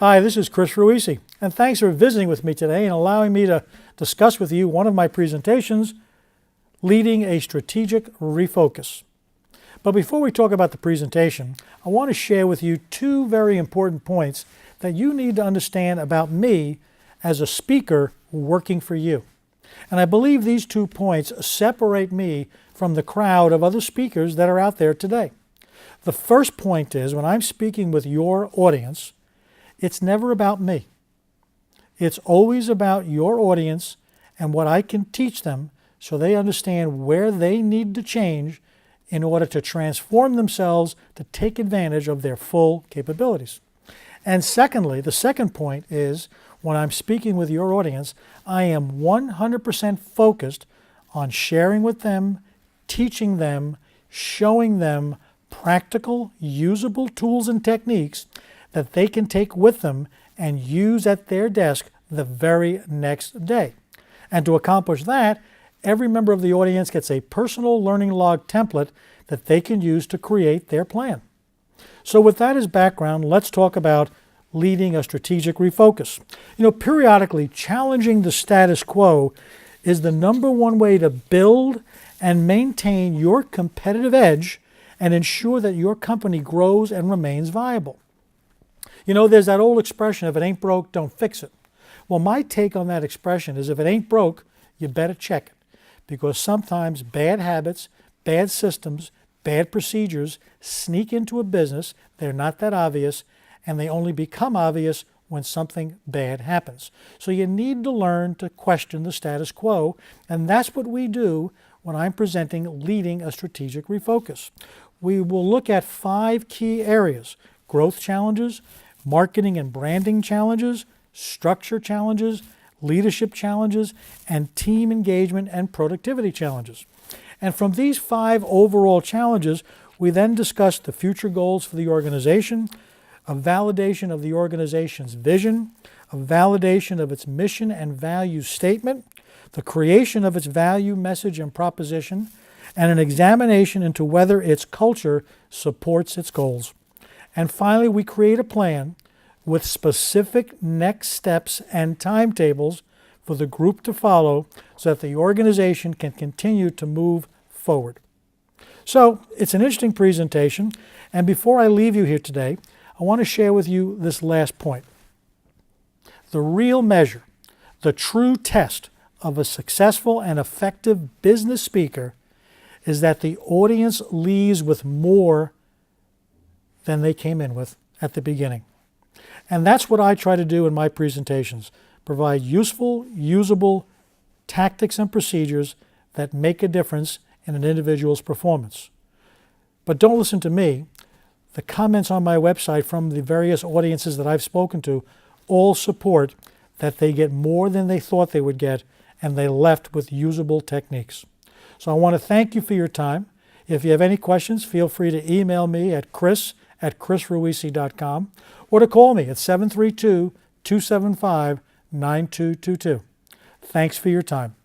Hi, this is Chris Ruisi, and thanks for visiting with me today and allowing me to discuss with you one of my presentations, Leading a Strategic Refocus. But before we talk about the presentation, I want to share with you two very important points that you need to understand about me as a speaker working for you. And I believe these 2 points separate me from the crowd of other speakers that are out there today. The first point is, when I'm speaking with your audience, it's never about me. It's always about your audience and what I can teach them so they understand where they need to change in order to transform themselves to take advantage of their full capabilities. And secondly, the second point is, when I'm speaking with your audience, I am 100% focused on sharing with them, teaching them, showing them practical, usable tools and techniques that they can take with them and use at their desk the very next day. And to accomplish that, every member of the audience gets a personal learning log template that they can use to create their plan. So with that as background, let's talk about leading a strategic refocus. Periodically challenging the status quo is the #1 way to build and maintain your competitive edge and ensure that your company grows and remains viable. There's that old expression, if it ain't broke, don't fix it. Well, my take on that expression is, if it ain't broke, you better check it. Because sometimes bad habits, bad systems, bad procedures sneak into a business. They're not that obvious, and they only become obvious when something bad happens. So you need to learn to question the status quo, and that's what we do when I'm presenting Leading a Strategic Refocus. We will look at 5 key areas: growth challenges, marketing and branding challenges, structure challenges, leadership challenges, and team engagement and productivity challenges. And from these 5 overall challenges, we then discuss the future goals for the organization, a validation of the organization's vision, a validation of its mission and value statement, the creation of its value, message, and proposition, and an examination into whether its culture supports its goals. And finally, we create a plan with specific next steps and timetables for the group to follow so that the organization can continue to move forward. So it's an interesting presentation, and before I leave you here today, I want to share with you this last point. The real measure, the true test of a successful and effective business speaker is that the audience leaves with more than they came in with at the beginning. And that's what I try to do in my presentations: provide useful, usable tactics and procedures that make a difference in an individual's performance. But don't listen to me. The comments on my website from the various audiences that I've spoken to all support that they get more than they thought they would get, and they left with usable techniques. So I want to thank you for your time. If you have any questions, feel free to email me at chris@chrisruisi.com or to call me at 732-275-9222. Thanks for your time.